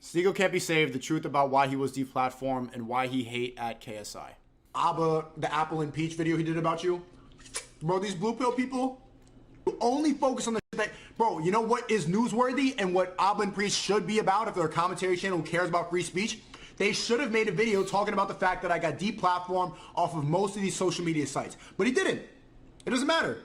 Sneako can't be saved. The truth about why he was deplatformed and why he hate at KSI. Aba, the Aba&Preach video he did about you. Bro, these blue pill people only focus on the shit that, bro, you know what is newsworthy and what Aba&Preach should be about if they're a commentary channel who cares about free speech? They should have made a video talking about the fact that I got deplatformed off of most of these social media sites. But he didn't. It doesn't matter.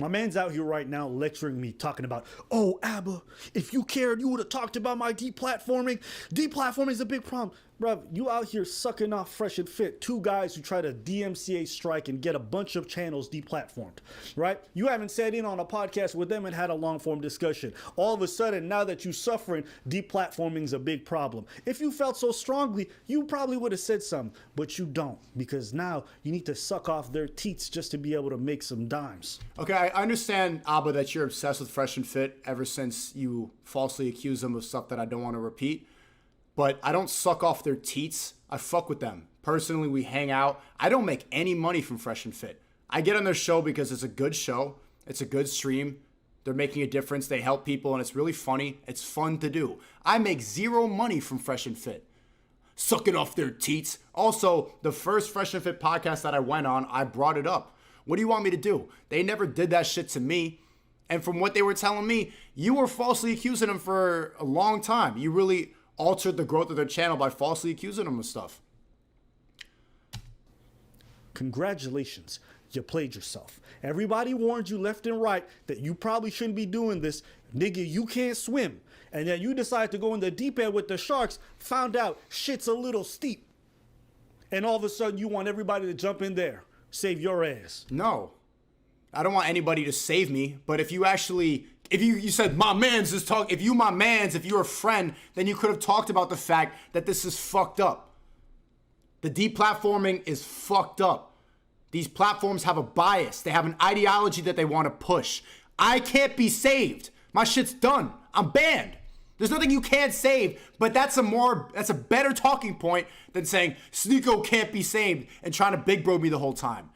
My man's out here right now lecturing me, talking about, oh, Abba, if you cared, you would have talked about my deplatforming. Deplatforming is a big problem. Bro, you out here sucking off Fresh and Fit, two guys who try to DMCA strike and get a bunch of channels deplatformed, right? You haven't sat in on a podcast with them and had a long-form discussion. All of a sudden, now that you're suffering, deplatforming is a big problem. If you felt so strongly, you probably would have said something, but you don't, because now you need to suck off their teats just to be able to make some dimes. Okay, I understand, Abba, that you're obsessed with Fresh and Fit ever since you falsely accused them of stuff that I don't want to repeat. But I don't suck off their teats. I fuck with them. Personally, we hang out. I don't make any money from Fresh and Fit. I get on their show because it's a good show. It's a good stream. They're making a difference. They help people, and it's really funny. It's fun to do. I make zero money from Fresh and Fit. Sucking off their teats. Also, the first Fresh and Fit podcast that I went on, I brought it up. What do you want me to do? They never did that shit to me. And from what they were telling me, you were falsely accusing them for a long time. You really altered the growth of their channel by falsely accusing them of stuff. Congratulations, you played yourself. Everybody warned you left and right that you probably shouldn't be doing this. Nigga, you can't swim. And then you decide to go in the deep end with the sharks, found out shit's a little steep. And all of a sudden you want everybody to jump in there, save your ass. No, I don't want anybody to save me, but if you actually... If you said, my man's is talk, if you're a friend, then you could have talked about the fact that this is fucked up. The deplatforming is fucked up. These platforms have a bias. They have an ideology that they want to push. I can't be saved. My shit's done. I'm banned. There's nothing you can't save, but that's a better talking point than saying Sneako can't be saved and trying to big bro me the whole time.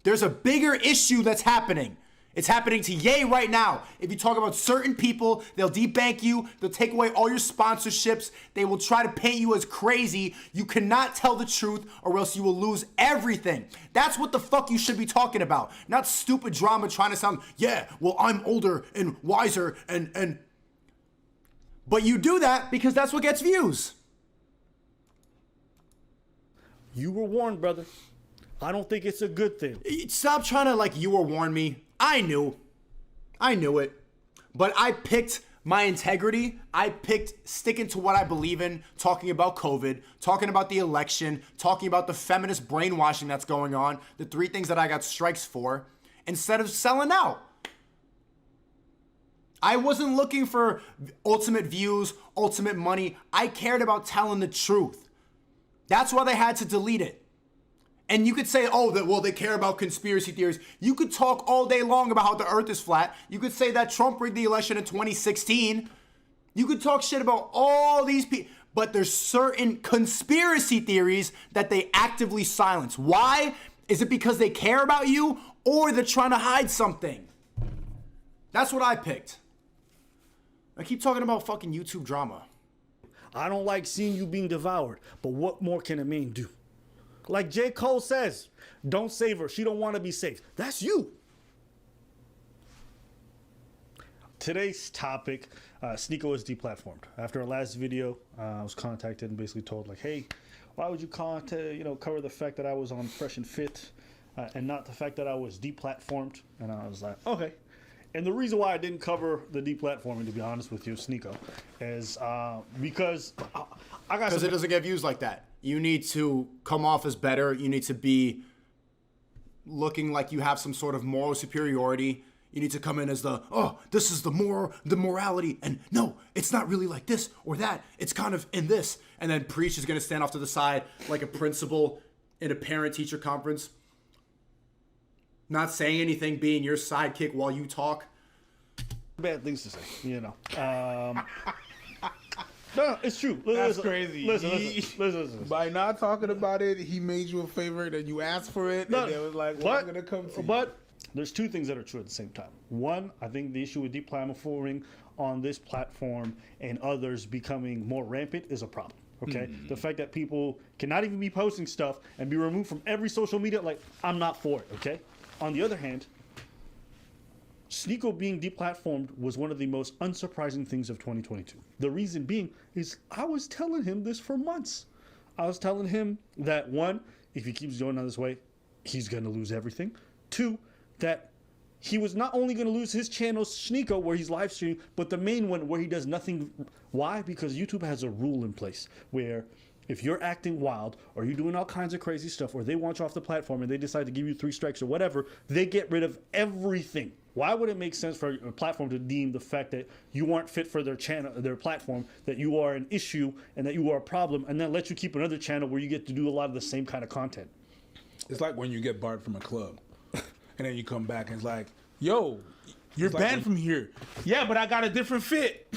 There's a bigger issue that's happening. It's happening to Ye right now. If you talk about certain people, they'll debank you. They'll take away all your sponsorships. They will try to paint you as crazy. You cannot tell the truth or else you will lose everything. That's what the fuck you should be talking about. Not stupid drama trying to sound, yeah, well, I'm older and wiser and... But you do that because that's what gets views. You were warned, brother. I don't think it's a good thing. Stop trying to like you were warn me. I knew it, but I picked my integrity. I picked sticking to what I believe in, talking about COVID, talking about the election, talking about the feminist brainwashing that's going on, the three things that I got strikes for, instead of selling out. I wasn't looking for ultimate views, ultimate money. I cared about telling the truth. That's why they had to delete it. And you could say, oh, well, they care about conspiracy theories. You could talk all day long about how the earth is flat. You could say that Trump rigged the election in 2016. You could talk shit about all these people. But there's certain conspiracy theories that they actively silence. Why? Is it because they care about you or they're trying to hide something? That's what I picked. I keep talking about fucking YouTube drama. I don't like seeing you being devoured, but what more can a man do? Like J. Cole says, don't save her. She don't want to be saved. That's you. Today's topic, Sneako is deplatformed. After our last video, I was contacted and basically told like, hey, why would you cover the fact that I was on Fresh and Fit and not the fact that I was deplatformed? And I was like, okay. And the reason why I didn't cover the deplatforming, to be honest with you, Sneako, is because I got... Because it doesn't get views like that. You need to come off as better. You need to be looking like you have some sort of moral superiority. You need to come in as this is the morality. And no, it's not really like this or that. It's kind of in this. And then Preach is going to stand off to the side like a principal in a parent-teacher conference. Not saying anything, being your sidekick while you talk. Bad things to say, you know. No, it's true. That's crazy. Listen. By not talking about it, he made you a favor, and you asked for it, and it was like, well, I'm going to come to you. But There's two things that are true at the same time. One, I think the issue with deplatforming on this platform and others becoming more rampant is a problem. Okay, the fact that people cannot even be posting stuff and be removed from every social media, like, I'm not for it. Okay. On the other hand, Sneako being deplatformed was one of the most unsurprising things of 2022. The reason being is I was telling him this for months. I was telling him that, one, if he keeps going on this way, he's going to lose everything. Two, that he was not only going to lose his channel, Sneako, where he's live streaming, but the main one where he does nothing. Why? Because YouTube has a rule in place where if you're acting wild or you're doing all kinds of crazy stuff or they want you off the platform and they decide to give you 3 strikes or whatever, they get rid of everything. Why would it make sense for a platform to deem the fact that you aren't fit for their channel, their platform, that you are an issue and that you are a problem, and then let you keep another channel where you get to do a lot of the same kind of content? It's like when you get barred from a club and then you come back and it's like, yo, you're banned from here. Yeah, but I got a different fit.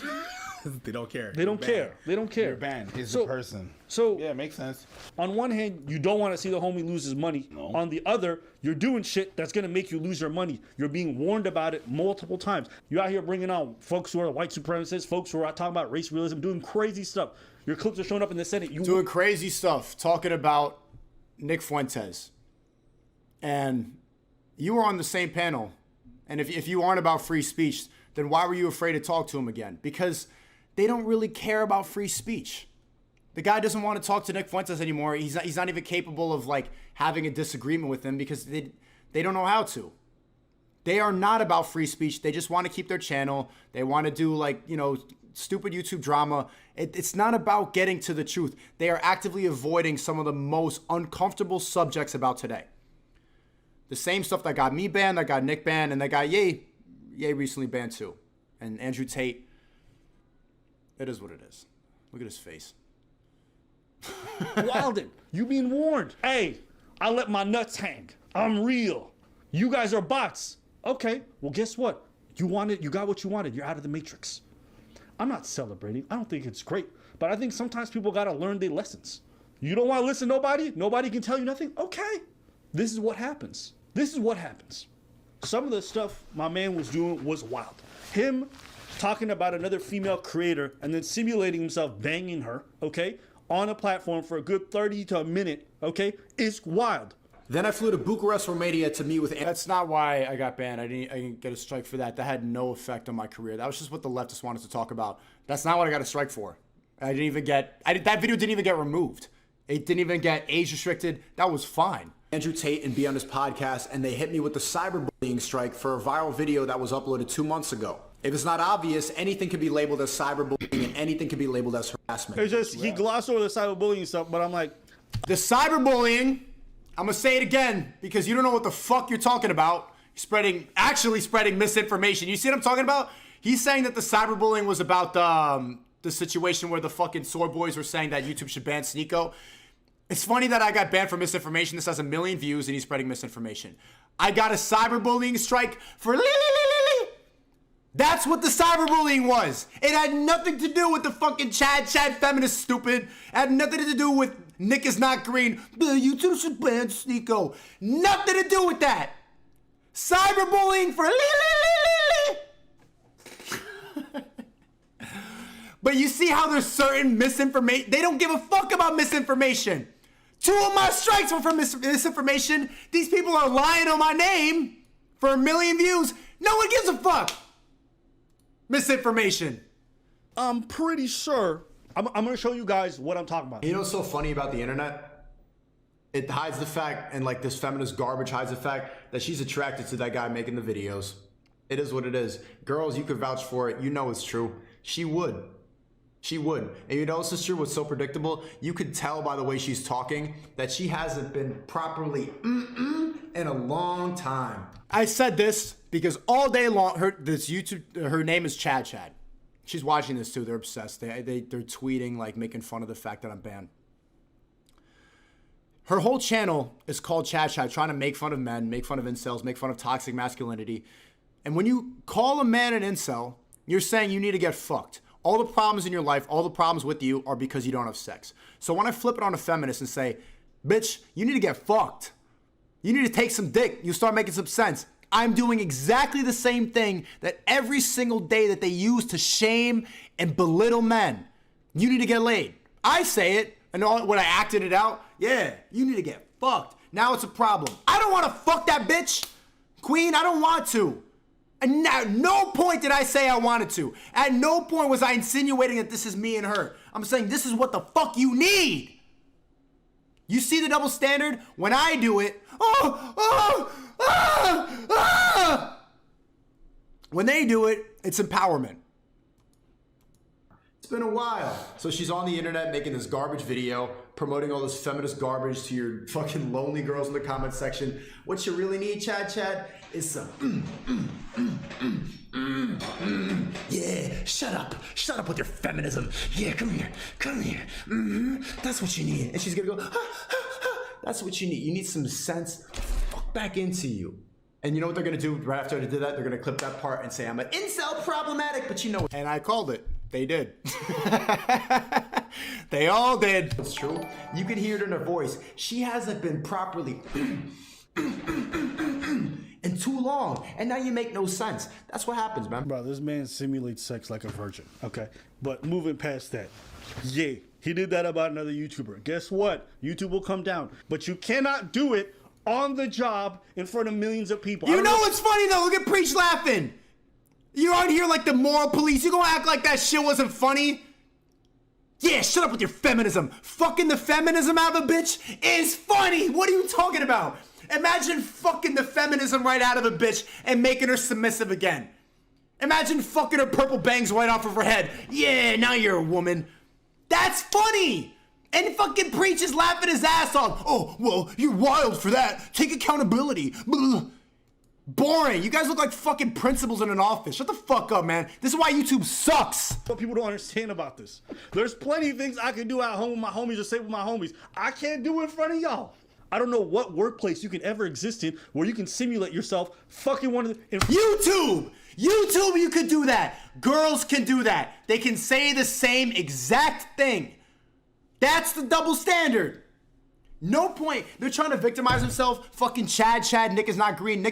They don't care. They don't care. They don't care. You're banned. It's a person. So Yeah, it makes sense. on one hand, you don't want to see the homie lose his money. No. On the other, you're doing shit that's going to make you lose your money. You're being warned about it multiple times. You're out here bringing on folks who are white supremacists, folks who are talking about race realism, doing crazy stuff. Your clips are showing up in the Senate. Doing crazy stuff, talking about Nick Fuentes. And you were on the same panel. And if you aren't about free speech, then why were you afraid to talk to him again? Because they don't really care about free speech. The guy doesn't want to talk to Nick Fuentes anymore. He's not even capable of like having a disagreement with him because they don't know how to. They are not about free speech. They just want to keep their channel. They want to do like, stupid YouTube drama. It's not about getting to the truth. They are actively avoiding some of the most uncomfortable subjects about today. The same stuff that got me banned, that got Nick banned, and that got Ye recently banned too. And Andrew Tate, it is what it is. Look at his face. Wilden, you being warned. Hey, I let my nuts hang. I'm real. You guys are bots. Okay, well, guess what? You got what you wanted. You're out of the matrix. I'm not celebrating. I don't think it's great. But I think sometimes people got to learn their lessons. You don't want to listen to nobody? Nobody can tell you nothing? Okay. This is what happens. This is what happens. Some of the stuff my man was doing was wild. Him talking about another female creator and then simulating himself banging her, okay, on a platform for a good 30 to a minute, okay, is wild. Then I flew to Bucharest, Romania to meet with... That's not why I got banned. I didn't get a strike for that. That had no effect on my career. That was just what the leftists wanted to talk about. That's not what I got a strike for. That video didn't even get removed. It didn't even get age restricted. That was fine. Andrew Tate and be on his podcast, and they hit me with the cyberbullying strike for a viral video that was uploaded 2 months ago. If it's not obvious, anything can be labeled as cyberbullying and anything can be labeled as harassment. It's just, he glossed over the cyberbullying stuff, but I'm like... The cyberbullying, I'm going to say it again, because you don't know what the fuck you're talking about. Actually spreading misinformation. You see what I'm talking about? He's saying that the cyberbullying was about the situation where the fucking Soy Boys were saying that YouTube should ban Sneako. It's funny that I got banned for misinformation. This has 1 million views and he's spreading misinformation. I got a cyberbullying strike for That's what the cyberbullying was. It had nothing to do with the fucking Chad feminist stupid. It had nothing to do with Nick is not green. The YouTube should ban Sneako. Nothing to do with that. Cyberbullying for But you see how there's certain misinformation. They don't give a fuck about misinformation. 2 of my strikes were for misinformation. These people are lying on my name for 1 million views. No one gives a fuck. Misinformation. I'm pretty sure. I'm going to show you guys what I'm talking about. You know what's so funny about the internet? It hides the fact, and like this feminist garbage hides the fact that she's attracted to that guy making the videos. It is what it is. Girls, you could vouch for it. You know it's true. She would. She would. And you know what's just true? What's so predictable? You could tell by the way she's talking that she hasn't been properly in a long time. I said this because all day long, her name is Chad. She's watching this too. They're obsessed. They're tweeting, like making fun of the fact that I'm banned. Her whole channel is called Chad, trying to make fun of men, make fun of incels, make fun of toxic masculinity. And when you call a man an incel, you're saying you need to get fucked. All the problems in your life, all the problems with you are because you don't have sex. So when I flip it on a feminist and say, bitch, you need to get fucked. You need to take some dick. You start making some sense. I'm doing exactly the same thing that every single day that they use to shame and belittle men. You need to get laid. I say it, and when I acted it out, yeah, you need to get fucked. Now it's a problem. I don't want to fuck that bitch. Queen, I don't want to. And at no point did I say I wanted to. At no point was I insinuating that this is me and her. I'm saying this is what the fuck you need. You see the double standard? When I do it, when they do it, it's empowerment. It's been a while. So she's on the internet making this garbage video, promoting all this feminist garbage to your fucking lonely girls in the comment section. What you really need, Chad, is some yeah, shut up with your feminism. Yeah, come here. That's what you need. And she's gonna go, that's what you need. You need some sense fuck back into you. And you know what they're gonna do right after I did that? They're gonna clip that part and say I'm an incel problematic, but you know. And I called it. They did. They all did. It's true. You can hear it in her voice. She hasn't been properly in too long, and now you make no sense. That's what happens, man. Bro, this man simulates sex like a virgin. Okay, but moving past that, yeah, he did that about another YouTuber. Guess what? YouTube will come down, but you cannot do it on the job in front of millions of people. You know what's funny though? Look at Preach laughing. You're out here like the moral police. You gonna act like that shit wasn't funny? Yeah, shut up with your feminism. Fucking the feminism out of a bitch is funny. What are you talking about? Imagine fucking the feminism right out of a bitch and making her submissive again. Imagine fucking her purple bangs right off of her head. Yeah, now you're a woman. That's funny. And fucking Preach is laughing his ass off. Oh, well, you're wild for that. Take accountability. Blah. Boring. You guys look like fucking principals in an office. Shut the fuck up, man. This is why YouTube sucks. What people don't understand about this. There's plenty of things I can do at home with my homies or say with my homies. I can't do in front of y'all. I don't know what workplace you can ever exist in where you can simulate yourself fucking one of the... YouTube, you could do that. Girls can do that. They can say the same exact thing. That's the double standard. No point. They're trying to victimize themselves. Fucking Chad, Nick is not green.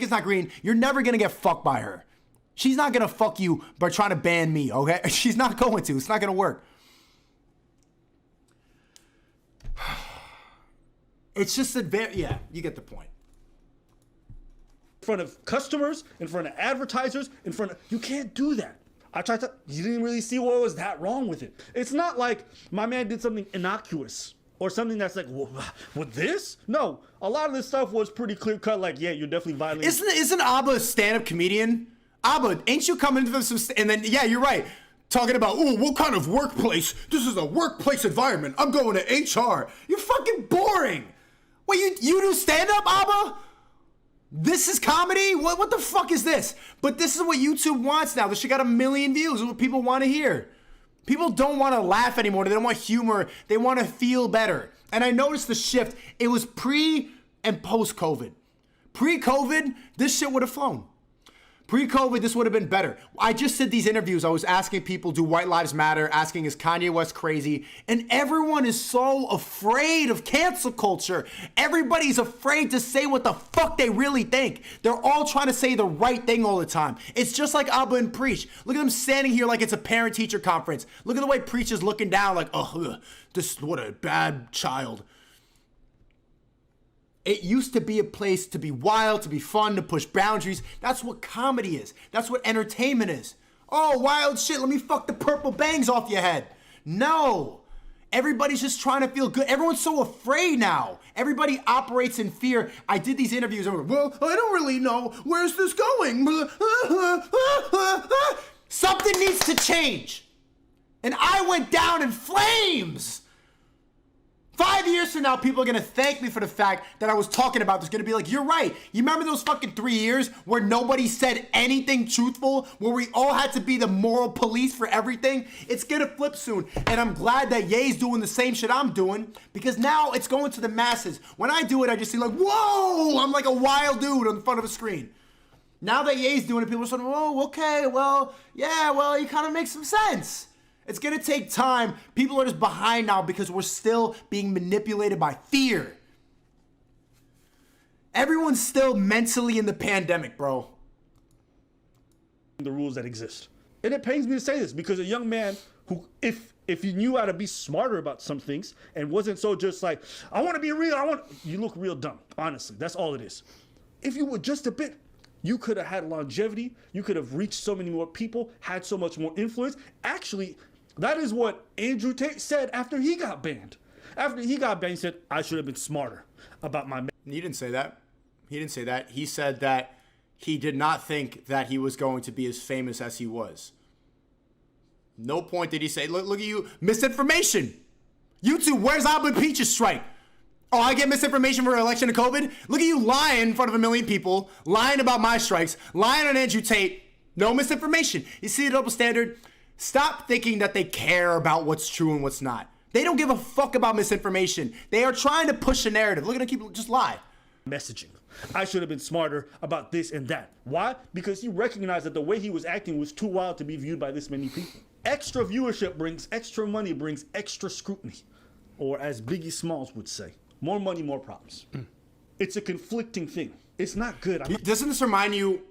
You're never gonna get fucked by her. She's not gonna fuck you by trying to ban me, okay? She's not going to. It's not gonna work. It's just yeah, you get the point. In front of customers, in front of advertisers, you can't do that. I tried to, you didn't really see what was that wrong with it. It's not like my man did something innocuous or something that's like, with this? No, a lot of this stuff was pretty clear cut, like, yeah, you're definitely violating. Isn't Aba a stand-up comedian? Aba, ain't you coming into some, and then, yeah, you're right. Talking about, oh, what kind of workplace? This is a workplace environment. I'm going to HR. You're fucking boring. Wait, you do stand-up, Aba? This is comedy? What the fuck is this? But this is what YouTube wants now. This shit got 1 million views. This is what people want to hear. People don't want to laugh anymore. They don't want humor. They want to feel better. And I noticed the shift. It was pre and post-COVID. Pre-COVID, this shit would have flown. Pre-COVID, this would have been better. I just did these interviews. I was asking people, do white lives matter? Asking, is Kanye West crazy? And everyone is so afraid of cancel culture. Everybody's afraid to say what the fuck they really think. They're all trying to say the right thing all the time. It's just like Aba&Preach. Look at them standing here like it's a parent-teacher conference. Look at the way Preach is looking down like, oh, this, what a bad child. It used to be a place to be wild, to be fun, to push boundaries. That's what comedy is. That's what entertainment is. Oh, wild shit, let me fuck the purple bangs off your head. No. Everybody's just trying to feel good. Everyone's so afraid now. Everybody operates in fear. I did these interviews. I went, well, I don't really know. Where's this going? Something needs to change. And I went down in flames. 5 years from now, people are gonna thank me for the fact that I was talking about this. Gonna be like, you're right. You remember those fucking 3 years where nobody said anything truthful, where we all had to be the moral police for everything? It's gonna flip soon. And I'm glad that Ye's doing the same shit I'm doing, because now it's going to the masses. When I do it, I just see like, whoa, I'm like a wild dude on the front of a screen. Now that Ye's doing it, people are saying, oh, okay, well, yeah, well, you kind of make some sense. It's gonna take time. People are just behind now because we're still being manipulated by fear. Everyone's still mentally in the pandemic, bro. The rules that exist. And it pains me to say this because a young man who, if he knew how to be smarter about some things and wasn't so just like, I want to be real, you look real dumb. Honestly, that's all it is. If you were just a bit, you could have had longevity. You could have reached so many more people, had so much more influence. Actually, that is what Andrew Tate said after he got banned. After he got banned, he said, I should have been smarter about my... He didn't say that. He didn't say that. He said that he did not think that he was going to be as famous as he was. No point did he say, look at you, misinformation. YouTube, where's Aba&Preach's strike? Oh, I get misinformation for election of COVID? Look at you lying in front of a million people, lying about my strikes, lying on Andrew Tate. No misinformation. You see the double standard? Stop thinking that they care about what's true and what's not. They don't give a fuck about misinformation. They are trying to push a narrative. Look at them keep just lie. Messaging. I should have been smarter about this and that. Why? Because he recognized that the way he was acting was too wild to be viewed by this many people. Extra viewership brings extra money, brings extra scrutiny. Or as Biggie Smalls would say, more money, more problems. It's a conflicting thing. It's not good. Doesn't this remind you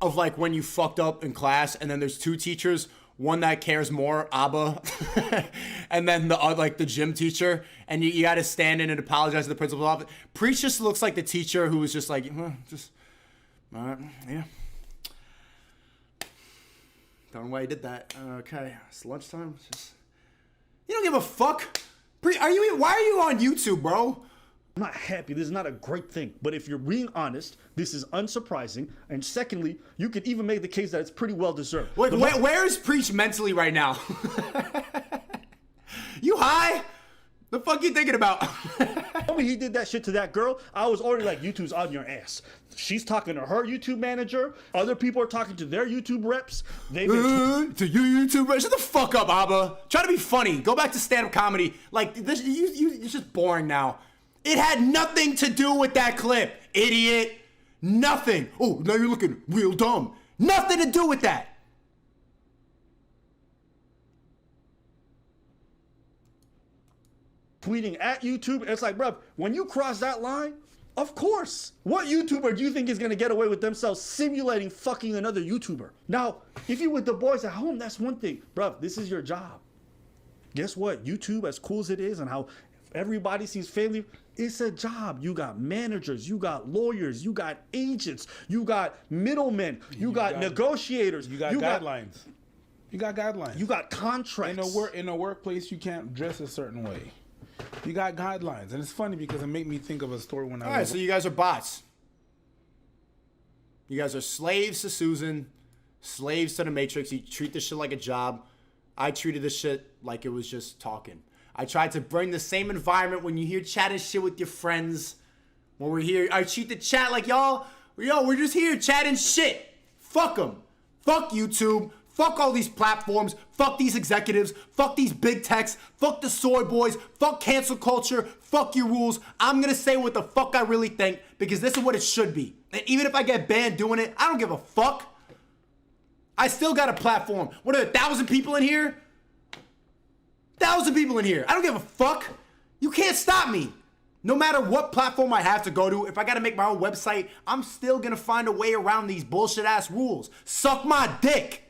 of like when you fucked up in class and then there's two teachers, one that cares more, Aba, and then the like the gym teacher, and you got to stand in and apologize to the principal's office. Preach just looks like the teacher who was just like, just, all right, yeah. Don't know why he did that. Okay, it's lunchtime. Just, you don't give a fuck. Why are you on YouTube, bro? I'm not happy. This is not a great thing. But if you're being honest, this is unsurprising. And secondly, you could even make the case that it's pretty well deserved. Wait, where is Preach mentally right now? You high? The fuck you thinking about? When he did that shit to that girl, I was already like, YouTube's on your ass. She's talking to her YouTube manager. Other people are talking to their YouTube reps. They've been to your YouTube reps. Shut the fuck up, Aba. Try to be funny. Go back to stand-up comedy. Like this, it's just boring now. It had nothing to do with that clip, idiot. Nothing. Oh, now you're looking real dumb. Nothing to do with that. tweeting at YouTube. It's like, bro, when you cross that line, of course. What YouTuber do you think is going to get away with themselves simulating fucking another YouTuber? Now, if you with the boys at home, that's one thing. Bro, this is your job. Guess what? YouTube, as cool as it is and how everybody sees family, it's a job. You got managers, you got lawyers, you got agents, you got middlemen, you got negotiators. You got guidelines. You got guidelines. You got contracts. In a workplace, you can't dress a certain way. You got guidelines. And it's funny because it made me think of a story when I was... All right, so you guys are bots. You guys are slaves to Susan, slaves to the Matrix. You treat this shit like a job. I treated this shit like it was just talking. I tried to bring the same environment when you hear chatting shit with your friends. When we're here, I treat the chat like y'all, we're just here chatting shit. Fuck them. Fuck YouTube. Fuck all these platforms. Fuck these executives. Fuck these big techs. Fuck the soy boys. Fuck cancel culture. Fuck your rules. I'm gonna say what the fuck I really think because this is what it should be. And even if I get banned doing it, I don't give a fuck. I still got a platform. What are there, 1,000 people in here? 1,000 people in here. I don't give a fuck. You can't stop me. No matter what platform I have to go to, if I gotta make my own website, I'm still gonna find a way around these bullshit ass rules. Suck my dick.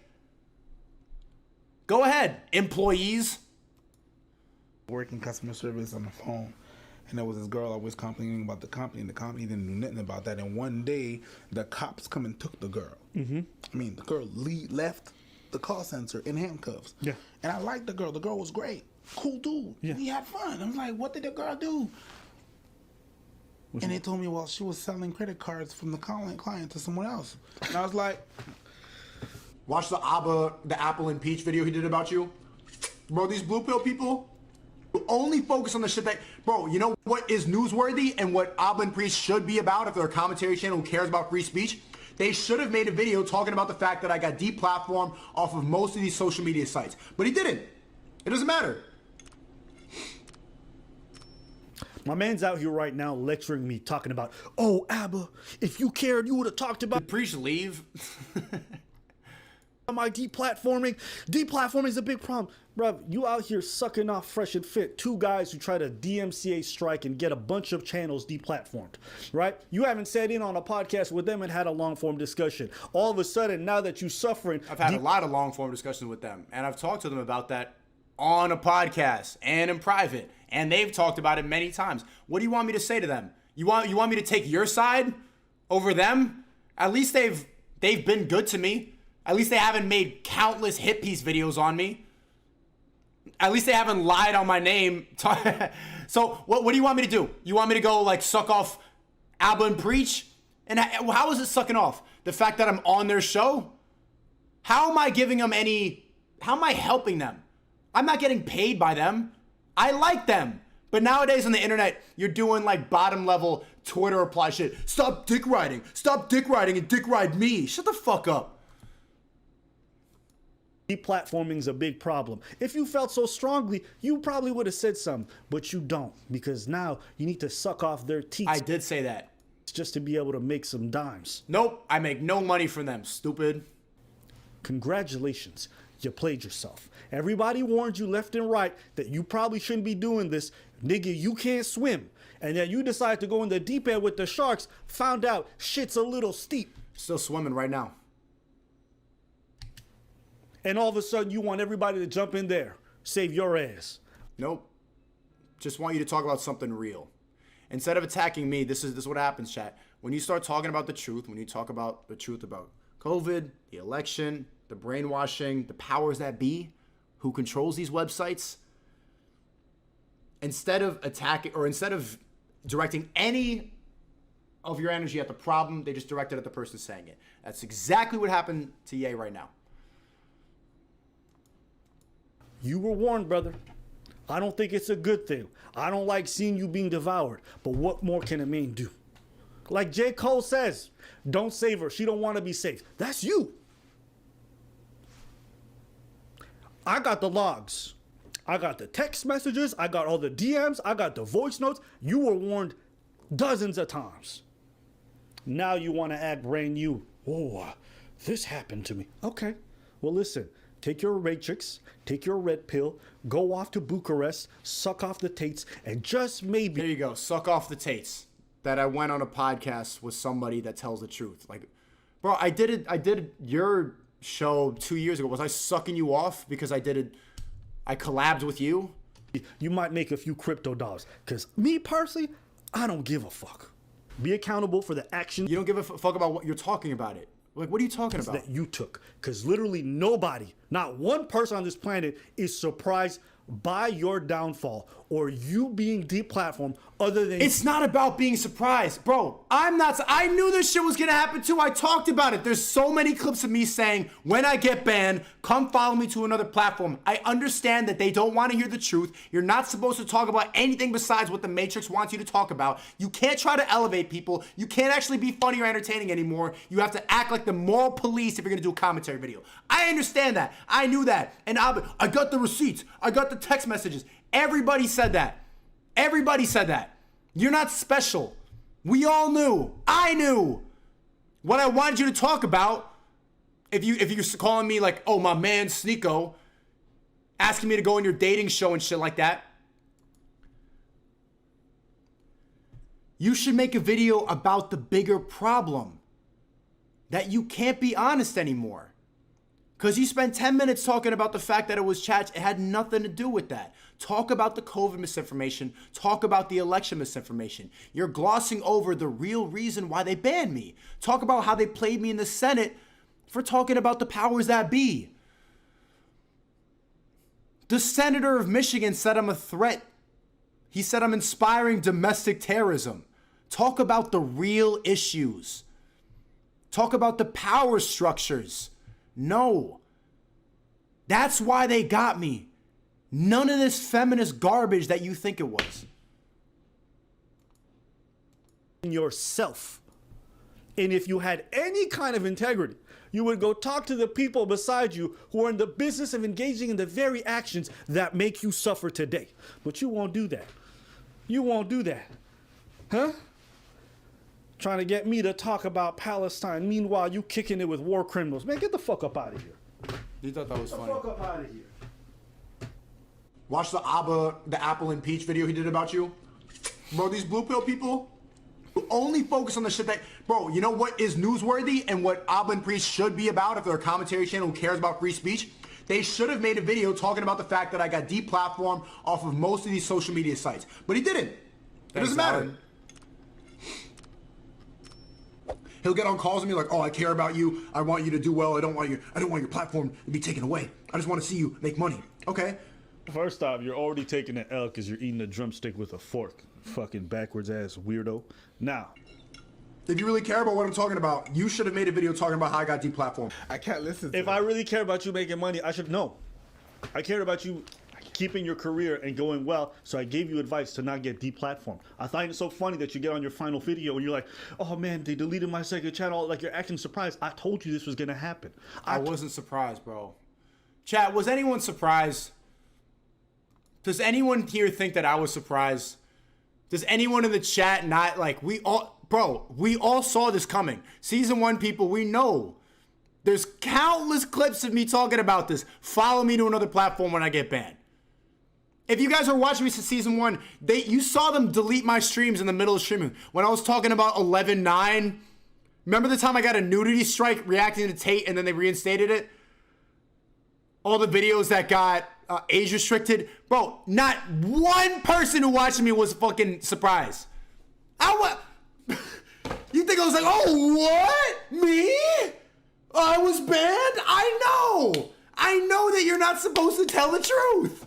Go ahead, employees. Working customer service on the phone, and there was this girl always complaining about the company, and the company didn't do nothing about that. And one day, the cops come and took the girl. Mm-hmm. I mean, the girl left the call center in handcuffs. Yeah. And I liked the girl. The girl was great. Cool dude. Yeah. We had fun. I was like, what did the girl do? And they told me, well, she was selling credit cards from the client to someone else. And I was like... Watch the Aba&Preach video he did about you. Bro, these blue pill people only focus on the shit that... Bro, you know what is newsworthy and what Aba&Preach should be about if they're a commentary channel who cares about free speech? They should have made a video talking about the fact that I got deplatformed off of most of these social media sites. But he didn't. It doesn't matter. My man's out here right now lecturing me, talking about, oh, Aba, if you cared, you would have talked about... Did Preach leave? my deplatforming. Deplatforming is a big problem. Bruv, you out here sucking off Fresh and Fit, two guys who try to DMCA strike and get a bunch of channels deplatformed, right? You haven't sat in on a podcast with them and had a long-form discussion. All of a sudden, now that you're suffering... I've had a lot of long-form discussions with them, and I've talked to them about that on a podcast and in private, and they've talked about it many times. What do you want me to say to them? You want me to take your side over them? At least they've been good to me. At least they haven't made countless hit piece videos on me. At least they haven't lied on my name. So what do you want me to do? You want me to go like suck off Aba&Preach? And how is it sucking off? The fact that I'm on their show? How am I giving them how am I helping them? I'm not getting paid by them. I like them. But nowadays on the internet, you're doing like bottom level Twitter reply shit. Stop dick riding. Stop dick riding and dick ride me. Shut the fuck up. Deplatforming is a big problem. If you felt so strongly, you probably would have said something, but you don't, because now you need to suck off their teeth. I did say that. Just to be able to make some dimes. Nope, I make no money from them, stupid. Congratulations, you played yourself. Everybody warned you left and right that you probably shouldn't be doing this. Nigga, you can't swim. And then you decide to go in the deep end with the sharks, found out shit's a little steep. Still swimming right now. And all of a sudden you want everybody to jump in there. Save your ass. Nope. Just want you to talk about something real. Instead of attacking me, this is what happens, chat. When you start talking about the truth, when you talk about the truth about COVID, the election, the brainwashing, the powers that be, who controls these websites, instead of attacking or instead of directing any of your energy at the problem, they just direct it at the person saying it. That's exactly what happened to Ye right now. You were warned, brother. I don't think it's a good thing. I don't like seeing you being devoured. But what more can a man do? Like J. Cole says, don't save her. She don't want to be saved. That's you. I got the logs. I got the text messages. I got all the DMs. I got the voice notes. You were warned dozens of times. Now you want to act brand new. Oh, this happened to me. Okay. Well, listen. Take your Matrix, take your red pill, go off to Bucharest, suck off the tates, and just maybe... There you go, suck off the tates. That I went on a podcast with somebody that tells the truth. Like, bro, I did your show 2 years ago. Was I sucking you off because I collabed with you? You might make a few crypto dollars. Because me personally, I don't give a fuck. Be accountable for the action... You don't give a fuck about what you're talking about it. Like, what are you talking about? That you took. Because literally nobody, not one person on this planet is surprised by your downfall or you being deplatformed other than... It's not about being surprised. Bro, I knew this shit was going to happen too. I talked about it. There's so many clips of me saying, when I get banned, come follow me to another platform. I understand that they don't want to hear the truth. You're not supposed to talk about anything besides what the Matrix wants you to talk about. You can't try to elevate people. You can't actually be funny or entertaining anymore. You have to act like the moral police if you're going to do a commentary video. I understand that. I knew that. And I got the receipts. I got the text messages. Everybody said that. Everybody said that. You're not special. We all knew. I knew. What I wanted you to talk about, if you're calling me like, oh, my man Sneako, asking me to go on your dating show and shit like that, you should make a video about the bigger problem. That you can't be honest anymore. Because you spent 10 minutes talking about the fact that it was chats. It had nothing to do with that. Talk about the COVID misinformation. Talk about the election misinformation. You're glossing over the real reason why they banned me. Talk about how they played me in the Senate for talking about the powers that be. The senator of Michigan said I'm a threat. He said I'm inspiring domestic terrorism. Talk about the real issues. Talk about the power structures. No. That's why they got me. None of this feminist garbage that you think it was. Yourself. And if you had any kind of integrity, you would go talk to the people beside you who are in the business of engaging in the very actions that make you suffer today. But you won't do that. You won't do that. Huh? Trying to get me to talk about Palestine. Meanwhile, you kicking it with war criminals. Man, get the fuck up out of here. He thought that was Get the funny. fuck up out of here. Watch the Apple&Preach video he did about you. Bro, these blue pill people only focus on the shit that, bro, you know what is newsworthy and what Aba&Preach should be about if they're a commentary channel who cares about free speech? They should have made a video talking about the fact that I got deplatformed off of most of these social media sites. But he didn't. It doesn't matter. He'll get on calls and be like, oh, I care about you. I want you to do well. I don't want your platform to be taken away. I just want to see you make money. Okay. First off, you're already taking an L because you're eating a drumstick with a fork. Fucking backwards ass weirdo. Now, if you really care about what I'm talking about, you should have made a video talking about how I got deplatformed. I can't listen to if I really care about you making money, I should know. I cared about you keeping your career and going well, so I gave you advice to not get deplatformed. I find it so funny that you get on your final video and you're like, oh man, they deleted my second channel. Like, you're acting surprised. I told you this was going to happen. I wasn't surprised, bro. Chat, was anyone surprised? Does anyone here think that I was surprised? Does anyone in the chat not, like, we all saw this coming. Season 1 people, we know. There's countless clips of me talking about this. Follow me to another platform when I get banned. If you guys are watching me since season 1, you saw them delete my streams in the middle of streaming. When I was talking about 11-9, remember the time I got a nudity strike reacting to Tate and then they reinstated it? All the videos that got age restricted. Bro, not one person who watched me was fucking surprised. You think I was like, oh, what? Me? I was banned? I know that you're not supposed to tell the truth.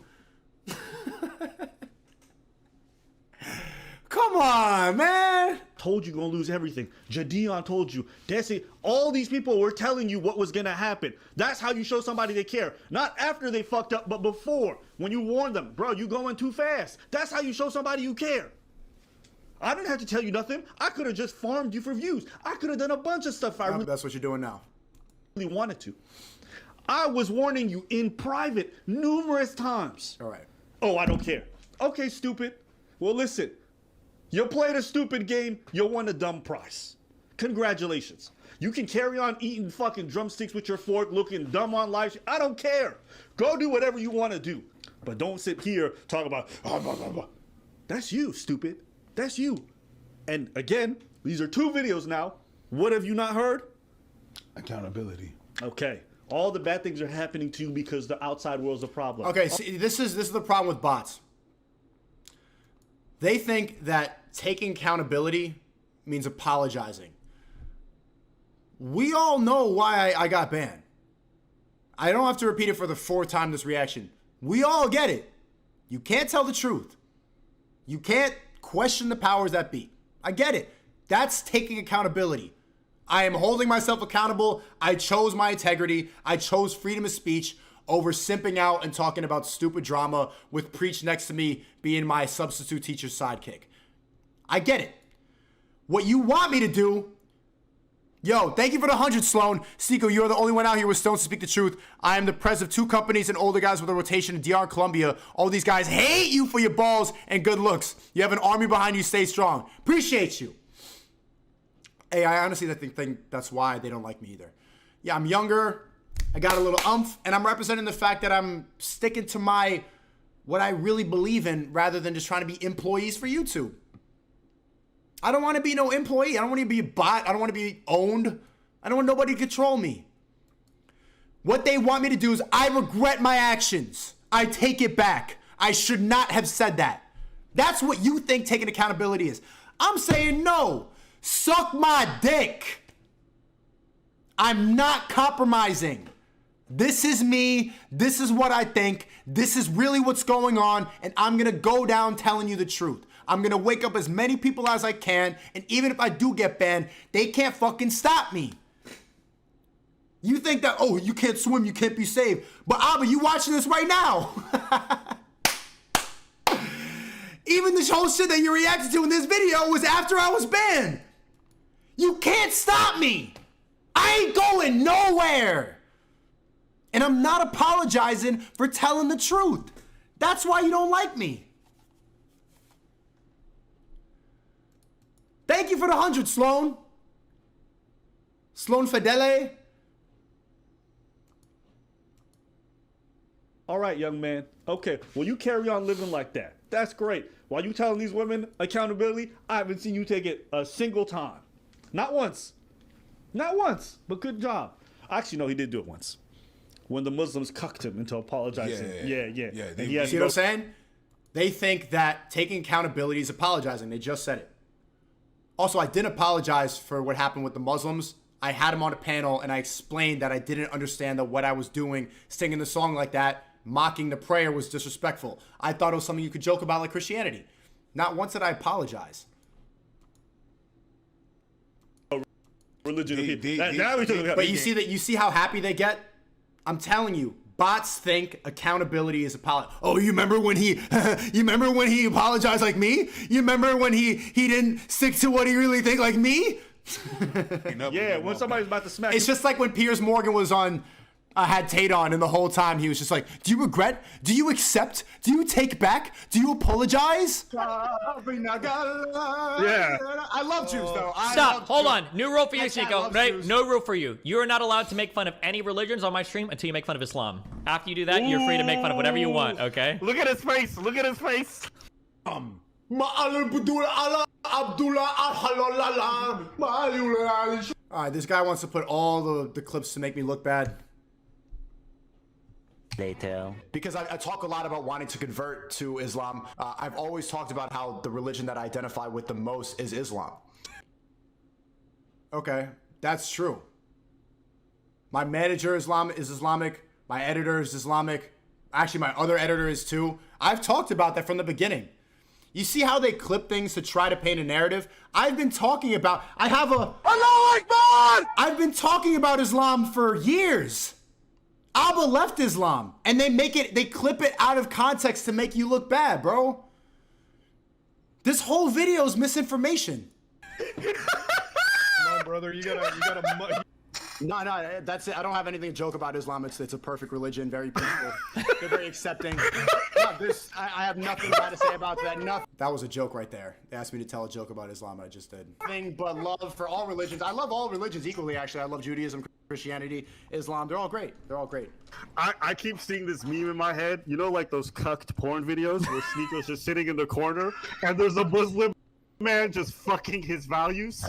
Come on, man. Told you gonna lose everything. Jadion told you. Desi, all these people were telling you what was gonna happen. That's how you show somebody they care. Not after they fucked up, but before. When you warn them, bro, you going too fast. That's how you show somebody you care. I didn't have to tell you nothing. I could have just farmed you for views. I could have done a bunch of stuff if I That's what you're doing now. really wanted to. I was warning you in private numerous times. All right. Oh, I don't care. Okay, stupid. Well, listen. You played a stupid game, you won a dumb prize. Congratulations. You can carry on eating fucking drumsticks with your fork, looking dumb on live. I don't care. Go do whatever you want to do. But don't sit here talk about, oh, blah, blah, blah. That's you, stupid. That's you. And again, these are 2 videos now. What have you not heard? accountability. Okay. All the bad things are happening to you because the outside world's a problem. Okay, see, this is the problem with bots. They think that taking accountability means apologizing. We all know why I got banned. I don't have to repeat it for the 4th time this reaction. We all get it. You can't tell the truth. You can't question the powers that be. I get it. That's taking accountability. I am holding myself accountable. I chose my integrity. I chose freedom of speech over simping out and talking about stupid drama with Preach next to me being my substitute teacher's sidekick. I get it. What you want me to do... Yo, thank you for the 100, Sloan. Sneako, you're the only one out here with stones to speak the truth. I am the president of 2 companies and older guys with a rotation in DR Columbia. All these guys hate you for your balls and good looks. You have an army behind you. Stay strong. Appreciate you. Hey, I honestly think that's why they don't like me either. Yeah, I'm younger. I got a little umph, and I'm representing the fact that I'm sticking to what I really believe in rather than just trying to be employees for YouTube. I don't want to be no employee. I don't want to be a bot. I don't want to be owned. I don't want nobody to control me. What they want me to do is I regret my actions. I take it back. I should not have said that. That's what you think taking accountability is. I'm saying no. Suck my dick. I'm not compromising. This is me. This is what I think. This is really what's going on. And I'm going to go down telling you the truth. I'm going to wake up as many people as I can. And even if I do get banned, they can't fucking stop me. You think that, oh, you can't swim, you can't be saved. But Aba, you watching this right now. Even this whole shit that you reacted to in this video was after I was banned. You can't stop me. I ain't going nowhere. And I'm not apologizing for telling the truth. That's why you don't like me. Thank you for the 100, Sloan. Sloan Fedele. All right, young man. Okay, well, you carry on living like that. That's great. While you telling these women accountability, I haven't seen you take it a single time. Not once. Not once, but good job. Actually, no, he did do it once. When the Muslims cucked him into apologizing. Yeah. And he had See what I'm saying? They think that taking accountability is apologizing. They just said it. Also, I didn't apologize for what happened with the Muslims. I had him on a panel and I explained that I didn't understand that what I was doing, singing the song like that, mocking the prayer was disrespectful. I thought it was something you could joke about like Christianity. Not once did I apologize. Religion of people. But you see how happy they get? I'm telling you, bots think accountability is apology. Oh, you remember when he apologized like me? You remember when he didn't stick to what he really think like me? Yeah, when somebody's about to smack. It's just like when Piers Morgan was on, had Tate on, and the whole time he was just like, do you regret? Do you accept? Do you take back? Do you apologize? Yeah. I love Jews, though. Stop. Hold on. New rule for you, Sneako. Right? No rule for you. You are not allowed to make fun of any religions on my stream until you make fun of Islam. After you do that, you're free to make fun of whatever you want, okay? Look at his face. Look at his face. Alright, this guy wants to put all the clips to make me look bad. Later. Because I talk a lot about wanting to convert to Islam. I've always talked about how the religion that I identify with the most is Islam. Okay, that's true. My manager is Islamic. My editor is Islamic. Actually, my other editor is too. I've talked about that from the beginning. You see how they clip things to try to paint a narrative? I've been talking about, Allahu Akbar! I've been talking about Islam for years. Aba left Islam, and they clip it out of context to make you look bad, bro. This whole video is misinformation. Come on, brother, you gotta. No, that's it. I don't have anything to joke about Islam. It's a perfect religion, very peaceful. They're very accepting. I have nothing bad to say about that. Nothing. That was a joke right there. They asked me to tell a joke about Islam. I just did. Nothing but love for all religions. I love all religions equally, actually. I love Judaism, Christianity, Islam. They're all great. They're all great. I keep seeing this meme in my head. You know, like those cucked porn videos where Sneako's just sitting in the corner and there's a Muslim man just fucking his values.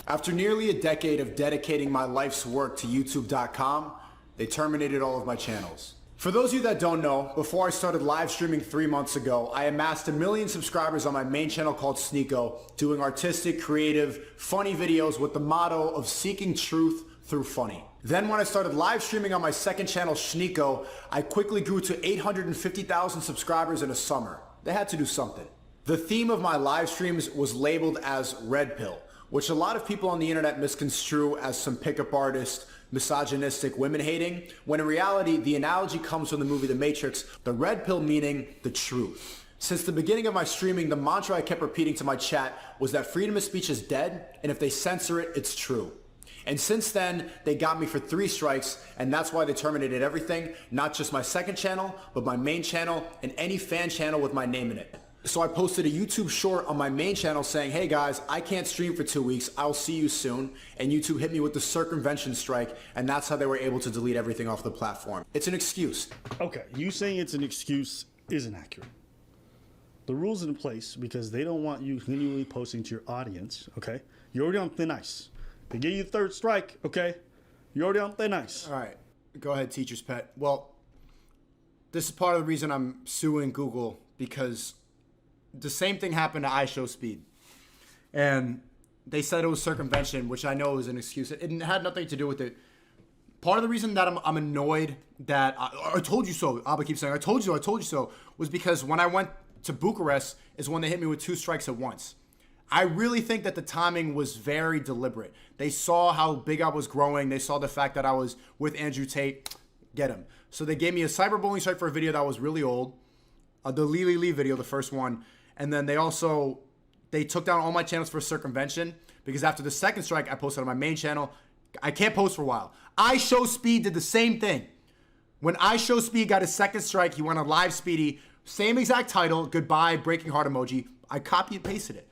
After nearly a decade of dedicating my life's work to YouTube.com, they terminated all of my channels. For those of you that don't know, before I started live streaming 3 months ago, I amassed 1 million subscribers on my main channel called Sneako, doing artistic, creative, funny videos with the motto of seeking truth through funny. Then when I started live streaming on my second channel, Sneako, I quickly grew to 850,000 subscribers in a summer. They had to do something. The theme of my live streams was labeled as Red Pill, which a lot of people on the internet misconstrue as some pickup artist, misogynistic women hating, when in reality, the analogy comes from the movie The Matrix, the red pill meaning the truth. Since the beginning of my streaming, the mantra I kept repeating to my chat was that freedom of speech is dead, and if they censor it, it's true. And since then, they got me for 3 strikes, and that's why they terminated everything, not just my second channel, but my main channel and any fan channel with my name in it. So I posted a YouTube short on my main channel saying, hey guys, I can't stream for 2 weeks. I'll see you soon. And YouTube hit me with the circumvention strike, and that's how they were able to delete everything off the platform. It's an excuse. Okay, you saying it's an excuse isn't accurate. The rules in place because they don't want you continually posting to your audience, okay? You're already on thin ice. They gave you the 3rd strike, okay? You're already on thin ice. All right, go ahead, teacher's pet. Well, this is part of the reason I'm suing Google, because the same thing happened to iShowSpeed. And they said it was circumvention, which I know is an excuse. It had nothing to do with it. Part of the reason that I'm annoyed that I told you so, Abba keeps saying, I told you so, was because when I went to Bucharest is when they hit me with 2 strikes at once. I really think that the timing was very deliberate. They saw how big I was growing. They saw the fact that I was with Andrew Tate. Get him. So they gave me a cyberbullying strike for a video that was really old. The Lee video, the first one. And then they took down all my channels for circumvention, because after the 2nd strike, I posted on my main channel. I can't post for a while. iShowSpeed did the same thing. When iShowSpeed got his 2nd strike, he went on Live Speedy, same exact title, goodbye, breaking heart emoji. I copy and pasted it.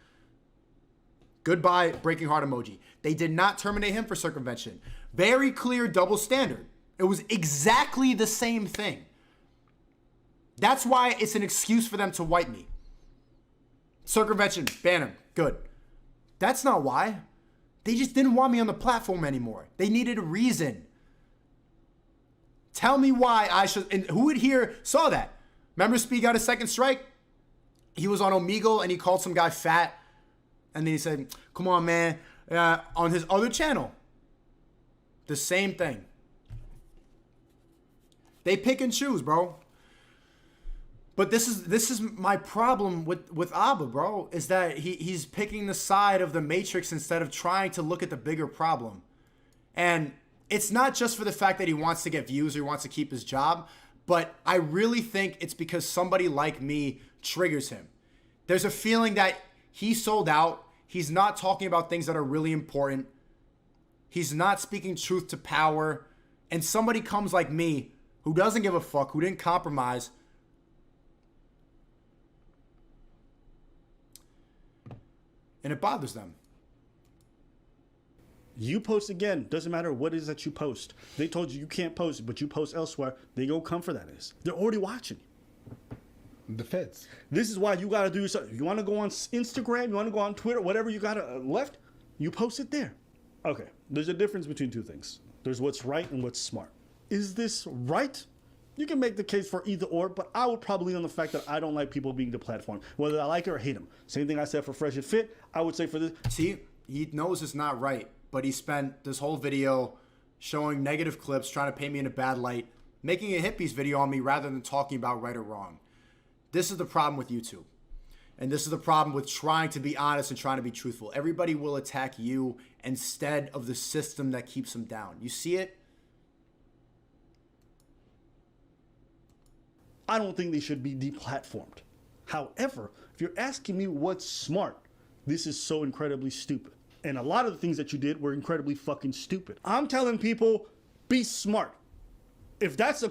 Goodbye, breaking heart emoji. They did not terminate him for circumvention. Very clear double standard. It was exactly the same thing. That's why it's an excuse for them to wipe me. Circumvention, ban him, good. That's not why. They just didn't want me on the platform anymore. They needed a reason. Tell me why I should, and who would here saw that? Remember Speed got a second strike? He was on Omegle and he called some guy fat. And then he said, come on, man, on his other channel. The same thing. They pick and choose, bro. But this is my problem with Aba, bro, is that he's picking the side of the Matrix instead of trying to look at the bigger problem. And it's not just for the fact that he wants to get views or he wants to keep his job, but I really think it's because somebody like me triggers him. There's a feeling that he sold out. He's not talking about things that are really important. He's not speaking truth to power. And somebody comes like me who doesn't give a fuck, who didn't compromise. And it bothers them. You post again, doesn't matter what it is that you post. They told you can't post, but you post elsewhere. They go come for that is. They're already watching you. The feds. This is why you gotta do something. You wanna go on Instagram, you wanna go on Twitter, whatever you got left, you post it there. Okay, there's a difference between two things. There's what's right and what's smart. Is this right? You can make the case for either or, but I would probably on the fact that I don't like people being deplatformed, whether I like it or hate them. Same thing I said for Fresh and Fit, I would say for this. See, he knows it's not right, but he spent this whole video showing negative clips, trying to paint me in a bad light, making a hippies video on me rather than talking about right or wrong. This is the problem with YouTube. And this is the problem with trying to be honest and trying to be truthful. Everybody will attack you instead of the system that keeps them down. You see it? I don't think they should be deplatformed. However, if you're asking me what's smart, this is so incredibly stupid. And a lot of the things that you did were incredibly fucking stupid. I'm telling people, be smart. If that's a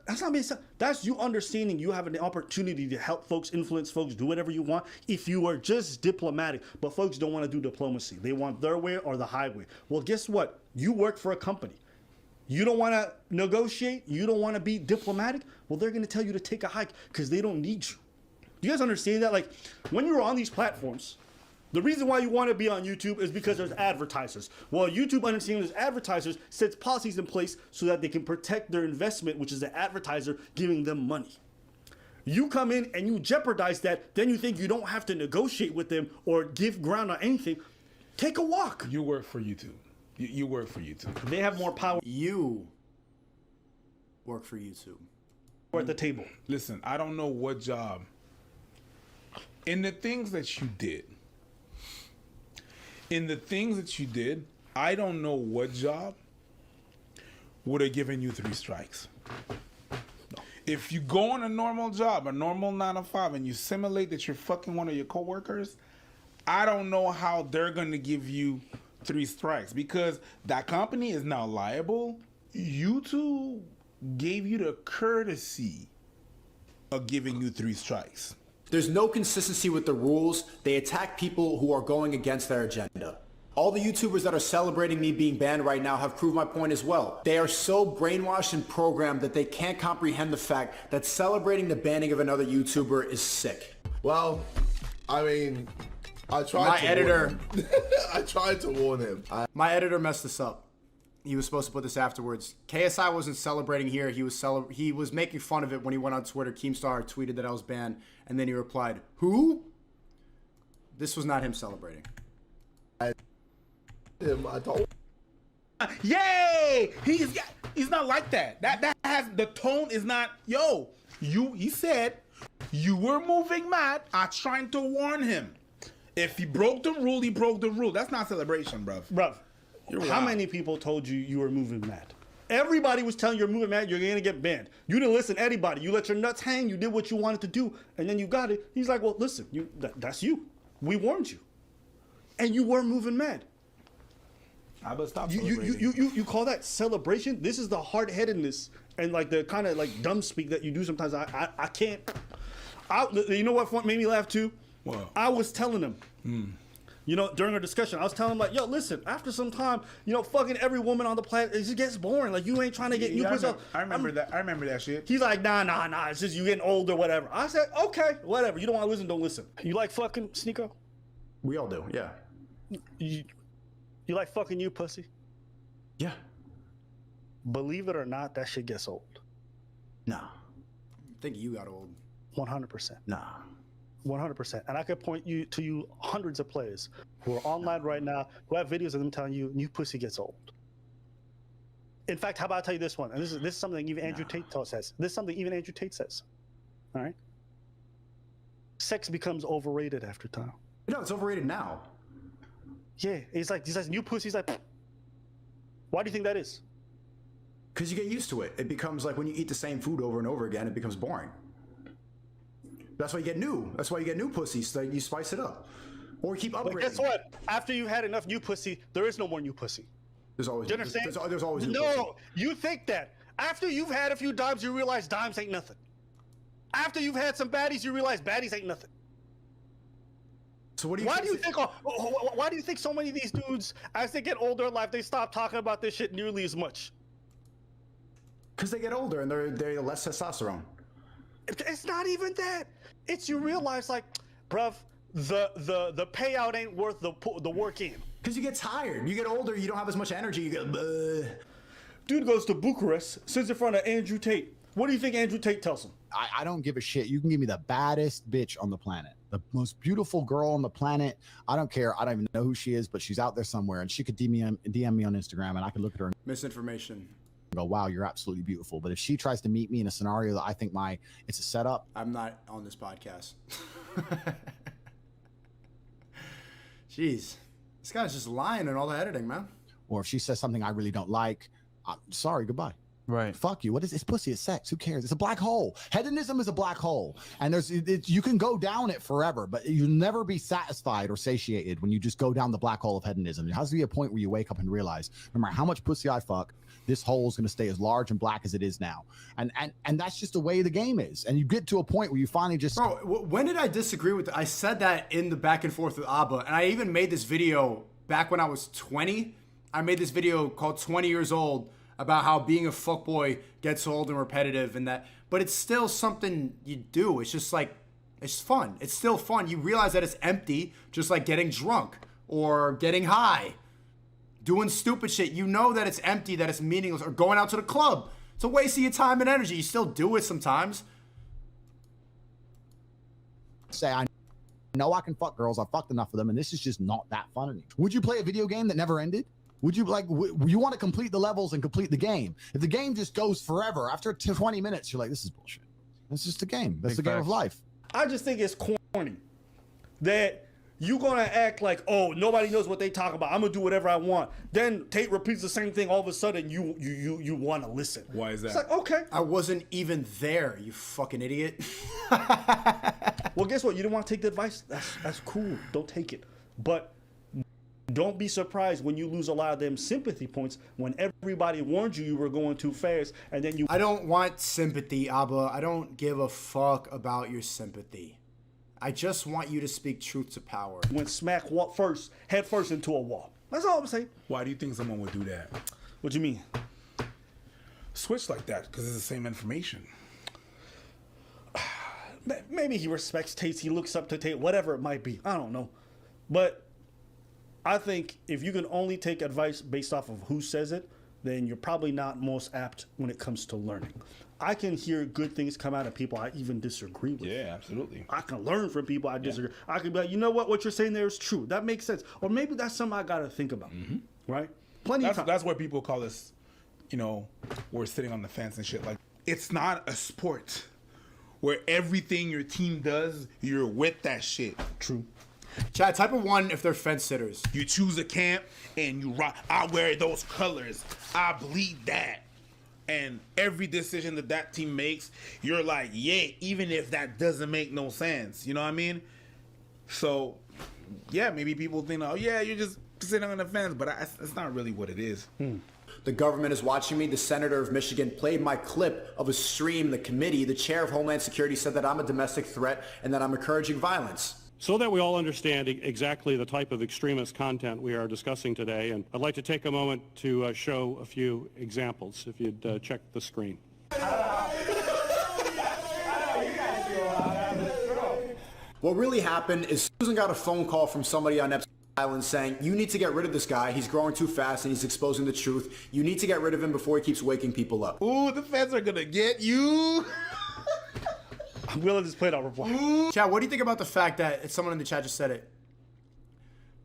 that's not being that's you understanding you have an opportunity to help folks, influence folks, do whatever you want if you are just diplomatic. But folks don't want to do diplomacy. They want their way or the highway. Well, guess what? You work for a company. You don't want to negotiate? You don't want to be diplomatic? Well, they're going to tell you to take a hike because they don't need you. Do you guys understand that? Like, when you're on these platforms, the reason why you want to be on YouTube is because there's advertisers. Well, YouTube, understanding there's advertisers, sets policies in place so that they can protect their investment, which is the advertiser giving them money. You come in and you jeopardize that, then you think you don't have to negotiate with them or give ground on anything. Take a walk. You work for YouTube. You work for YouTube. They have more power You work for YouTube. at the table. Listen, I don't know what job. In the things that you did, I don't know what job would have given you 3 strikes. If you go on a normal job, a normal 9 to 5, and you simulate that you're fucking one of your coworkers, I don't know how they're gonna give you 3 strikes because that company is now liable. YouTube gave you the courtesy of giving you 3 strikes. There's no consistency with the rules. They attack people who are going against their agenda. All the YouTubers that are celebrating me being banned right now have proved my point as well. They are so brainwashed and programmed that they can't comprehend the fact that celebrating the banning of another YouTuber is sick. Well, I mean, I tried to warn him. My editor messed this up. He was supposed to put this afterwards. KSI wasn't celebrating here. He was making fun of it when he went on Twitter. Keemstar tweeted that I was banned, and then he replied, "Who?" This was not him celebrating. I told Yay! He's not like that. That has the tone is not. Yo, he said you were moving mad. I'm trying to warn him. If he broke the rule, he broke the rule. That's not celebration, bruv. Bruv, how many people told you were moving mad? Everybody was telling you you're moving mad, you're gonna get banned. You didn't listen to anybody. You let your nuts hang, you did what you wanted to do, and then you got it. He's like, well, listen, that's you. We warned you. And you were moving mad. I better stop You call that celebration? This is the hard-headedness and like the kind of like dumb speak that you do sometimes. I can't. You know what made me laugh too? What? I was telling him, You know, during our discussion, I was telling him like, yo, listen, after some time, you know, fucking every woman on the planet, it just gets boring. Like, you ain't trying to get new pussy. I remember that shit. He's like, nah. It's just you getting older, whatever. I said, okay, whatever. You don't want to listen, don't listen. You like fucking, Sneako? We all do, yeah. You like fucking you, pussy? Yeah. Believe it or not, that shit gets old. Nah. I think you got old. 100%. Nah. 100%. And I could point you to hundreds of players who are online right now who have videos of them telling you new pussy gets old. In fact, how about I tell you this one? And this is something even Andrew Tate says. This is something even Andrew Tate says. All right? Sex becomes overrated after time. No, it's overrated now. Yeah, he says new pussy. He's like, pfft. Why do you think that is? Because you get used to it. It becomes like when you eat the same food over and over again, it becomes boring. That's why you get new. That's why you get new pussies. So you spice it up. Or you keep upgrading. But guess what? After you had enough new pussy, there is no more new pussy. There's always, Do you understand? There's always new pussy. No, you think that. After you've had a few dimes, you realize dimes ain't nothing. After you've had some baddies, you realize baddies ain't nothing. So what do you Why do you think so many of these dudes, as they get older in life, they stop talking about this shit nearly as much? Because they get older and they're less testosterone. It's not even that. It's you realize like, bruv, the payout ain't worth the work in. Because you get tired. You get older, you don't have as much energy. You get, bleh. Dude goes to Bucharest, sits in front of Andrew Tate. What do you think Andrew Tate tells him? I don't give a shit. You can give me the baddest bitch on the planet, the most beautiful girl on the planet. I don't care. I don't even know who she is, but she's out there somewhere, and she could DM me on Instagram, and I could look at her and Misinformation. go, wow, you're absolutely beautiful. But if she tries to meet me in a scenario that I think it's a setup. I'm not on this podcast. Jeez. This guy's just lying in all the editing, man. Or if she says something I really don't like, I'm sorry, goodbye. Right. Fuck you. What is it's pussy? It's sex. Who cares? It's a black hole. Hedonism is a black hole, and you can go down it forever, but you'll never be satisfied or satiated when you just go down the black hole of hedonism. There has to be a point where you wake up and realize, no matter how much pussy I fuck, this hole is going to stay as large and black as it is now, and that's just the way the game is. And you get to a point where you finally just. Bro, when did I disagree with? I said that in the back and forth with Aba, and I even made this video back when I was 20. I made this video called 20 Years Old about how being a fuckboy gets old and repetitive and that, but it's still something you do. It's just like, it's fun. It's still fun. You realize that it's empty, just like getting drunk or getting high, doing stupid shit. You know that it's empty, that it's meaningless, or going out to the club. It's a waste of your time and energy. You still do it sometimes. Say, I know I can fuck girls. I've fucked enough of them, and this is just not that fun anymore. Would you play a video game that never ended? Would you you want to complete the levels and complete the game? If the game just goes forever, after 20 minutes, you're like, this is bullshit. It's just a game. That's the game of life. I just think it's corny that you're gonna act like, oh, nobody knows what they talk about. I'm gonna do whatever I want. Then Tate repeats the same thing. All of a sudden, you want to listen. Why is that? It's like, okay. I wasn't even there, you fucking idiot. Well, guess what? You didn't want to take the advice. That's cool. Don't take it. But don't be surprised when you lose a lot of them sympathy points when everybody warned you were going too fast, and then you. I don't want sympathy, Aba. I don't give a fuck about your sympathy. I just want you to speak truth to power. Went head first into a wall. That's all I'm saying. Why do you think someone would do that? What you mean? Switch like that because it's the same information. Maybe he respects Tate. He looks up to Tate. Whatever it might be. I don't know, but. I think if you can only take advice based off of who says it, then you're probably not most apt when it comes to learning. I can hear good things come out of people I even disagree with. Yeah, absolutely. I can learn from people I disagree. I can be like, you know what you're saying there is true. That makes sense. Or maybe that's something I got to think about. Mm-hmm. Right? Plenty of time. That's where people call us, we're sitting on the fence and shit. Like, it's not a sport where everything your team does, you're with that shit. True. Chad, type of one if they're fence sitters. You choose a camp and you rock. I wear those colors. I bleed that. And every decision that team makes, you're like, yeah, even if that doesn't make no sense. You know what I mean? So, yeah, maybe people think, oh, yeah, you're just sitting on the fence, but that's not really what it is. The government is watching me. The senator of Michigan played my clip of a stream in the committee. The chair of Homeland Security said that I'm a domestic threat and that I'm encouraging violence. So that we all understand exactly the type of extremist content we are discussing today, and I'd like to take a moment to show a few examples, if you'd check the screen. What really happened is Susan got a phone call from somebody on Epstein Island saying, you need to get rid of this guy. He's growing too fast and he's exposing the truth. You need to get rid of him before he keeps waking people up. Ooh, the feds are gonna get you. I'm willing to just play it out reply. Chad, what do you think about the fact that someone in the chat just said it?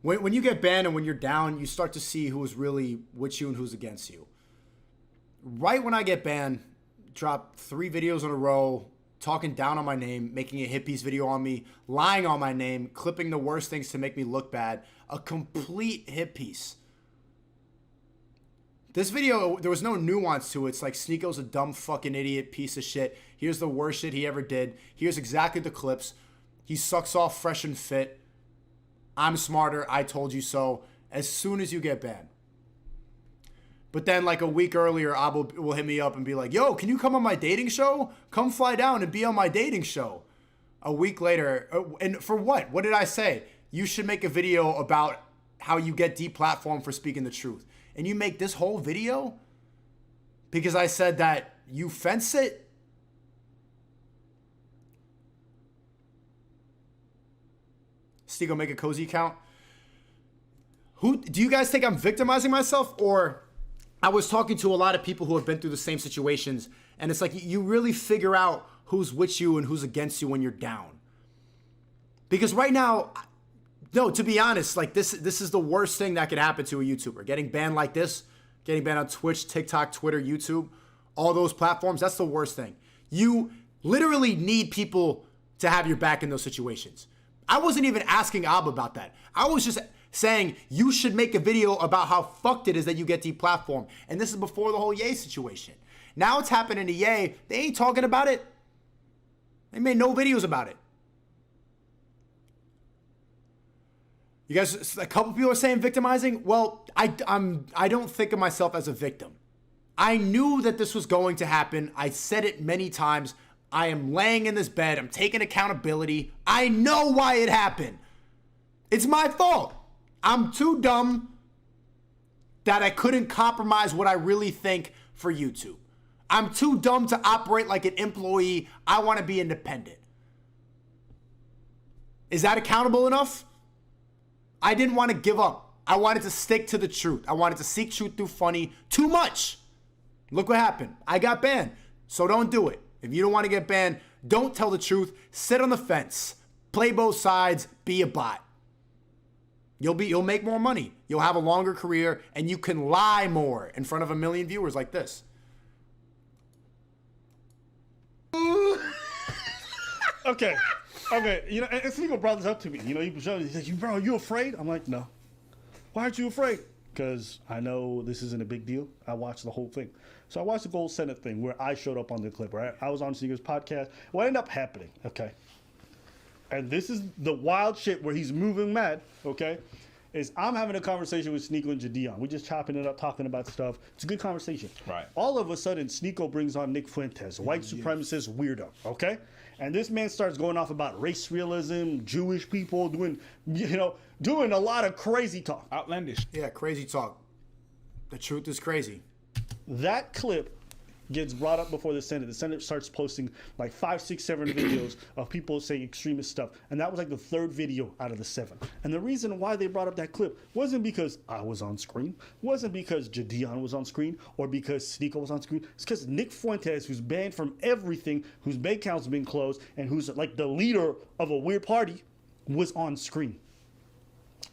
When you get banned and when you're down, you start to see who's really with you and who's against you. Right when I get banned, drop 3 videos in a row, talking down on my name, making a hit piece video on me, lying on my name, clipping the worst things to make me look bad. A complete hit piece. This video, there was no nuance to it. It's like Sneako's a dumb fucking idiot piece of shit. Here's the worst shit he ever did. Here's exactly the clips. He sucks off fresh and fit. I'm smarter. I told you so. As soon as you get banned. But then like a week earlier, Aba will hit me up and be like, yo, can you come on my dating show? Come fly down and be on my dating show. A week later, and for what? What did I say? You should make a video about how you get deplatformed for speaking the truth. And you make this whole video because I said that you fence it? Sneako, make a cozy account. Who do you guys think I'm victimizing myself? Or I was talking to a lot of people who have been through the same situations, and it's like you really figure out who's with you and who's against you when you're down. Because right now, no, to be honest, like this is the worst thing that could happen to a YouTuber. Getting banned like this, getting banned on Twitch, TikTok, Twitter, YouTube, all those platforms, that's the worst thing. You literally need people to have your back in those situations. I wasn't even asking Aba about that. I was just saying you should make a video about how fucked it is that you get deplatformed. And this is before the whole Ye situation. Now it's happening to Ye. They ain't talking about it. They made no videos about it. You guys, a couple people are saying victimizing. Well, I don't think of myself as a victim. I knew that this was going to happen. I said it many times. I am laying in this bed. I'm taking accountability. I know why it happened. It's my fault. I'm too dumb that I couldn't compromise what I really think for YouTube. I'm too dumb to operate like an employee. I want to be independent. Is that accountable enough? I didn't want to give up. I wanted to stick to the truth. I wanted to seek truth through funny too much. Look what happened. I got banned. So don't do it. If you don't want to get banned, don't tell the truth. Sit on the fence. Play both sides. Be a bot. You'll make more money. You'll have a longer career, and you can lie more in front of 1 million viewers like this. Okay. You know, and Sneako brought this up to me. You know, he said, bro, are you afraid? I'm like, no. Why aren't you afraid? Because I know this isn't a big deal. I watched the whole thing. So I watched the Gold Senate thing where I showed up on the clip, right? I was on Sneako's podcast. What ended up happening, okay? And this is the wild shit where he's moving mad, okay? Is I'm having a conversation with Sneako and Jadion. We're just chopping it up, talking about stuff. It's a good conversation. Right. All of a sudden, Sneako brings on Nick Fuentes, white supremacist weirdo, okay? And this man starts going off about race realism, Jewish people, doing a lot of crazy talk. Outlandish. Yeah, crazy talk. The truth is crazy. That clip gets brought up before the Senate. The Senate starts posting like 5, 6, 7 videos of people saying extremist stuff. And that was like the 3rd video out of the 7. And the reason why they brought up that clip wasn't because I was on screen, wasn't because Jadion was on screen, or because Sneako was on screen. It's because Nick Fuentes, who's banned from everything, whose bank account's been closed, and who's like the leader of a weird party, was on screen.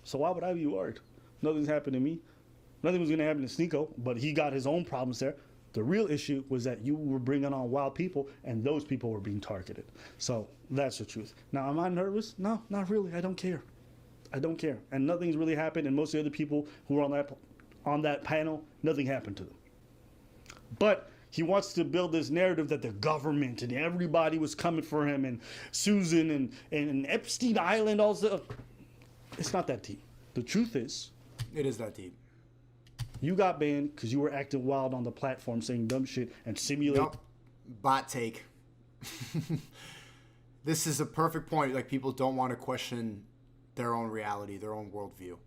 So why would I be worried? Nothing's happened to me. Nothing was going to happen to Sneako, but he got his own problems there. The real issue was that you were bringing on wild people, and those people were being targeted. So that's the truth. Now, am I nervous? No, not really. I don't care. I don't care. And nothing's really happened, and most of the other people who were on that panel, nothing happened to them. But he wants to build this narrative that the government and everybody was coming for him, and Susan and Epstein Island, all stuff. It's not that deep. The truth is, it is that deep. You got banned because you were acting wild on the platform saying dumb shit and simulate. Yep. Bot take. this is a perfect point. Like, people don't want to question their own reality, their own worldview.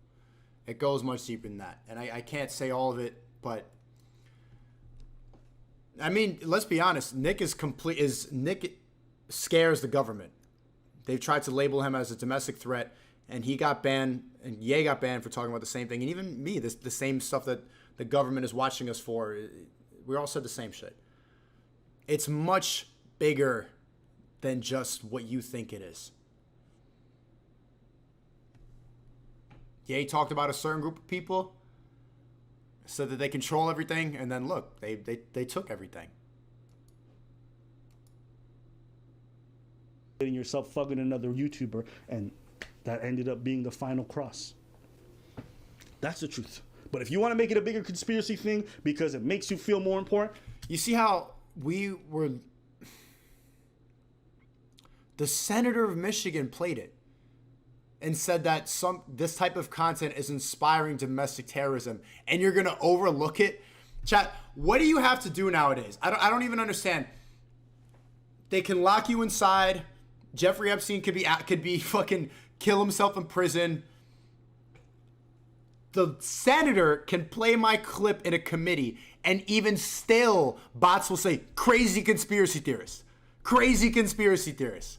It goes much deeper than that. And I can't say all of it, but I mean, let's be honest. Nick scares the government. They've tried to label him as a domestic threat, and he got banned, and Ye got banned for talking about the same thing. And even me, the same stuff that the government is watching us for, we all said the same shit. It's much bigger than just what you think it is. Ye talked about a certain group of people, said that they control everything, and then look, they took everything. Getting yourself fucking another YouTuber, and that ended up being the final cross. That's the truth. But if you want to make it a bigger conspiracy thing because it makes you feel more important, you see how the senator of Michigan played it and said that this type of content is inspiring domestic terrorism, and you're gonna overlook it. Chat, what do you have to do nowadays? I don't even understand. They can lock you inside. Jeffrey Epstein could be fucking kill himself in prison. The senator can play my clip in a committee, and even still, bots will say crazy conspiracy theorists. Crazy conspiracy theorists.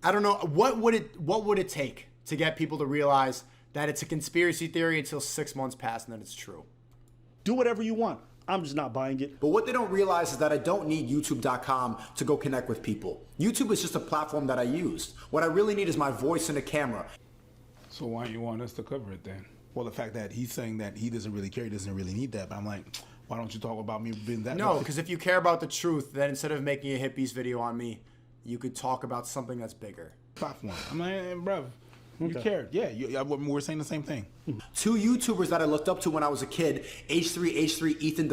I don't know, what would it take to get people to realize that it's a conspiracy theory until 6 months pass and then it's true? do whatever you want. I'm just not buying it. But what they don't realize is that I don't need YouTube.com to go connect with people. YouTube is just a platform that I use. What I really need is my voice and a camera. So why you want us to cover it then? Well, the fact that he's saying that he doesn't really care, he doesn't really need that. But I'm like, why don't you talk about me being that? No, because if you care about the truth, then instead of making a hippies video on me, you could talk about something that's bigger. Platform. I'm like, hey, bruv, you cared. Yeah, we're saying the same thing. Two YouTubers that I looked up to when I was a kid, H3, Ethan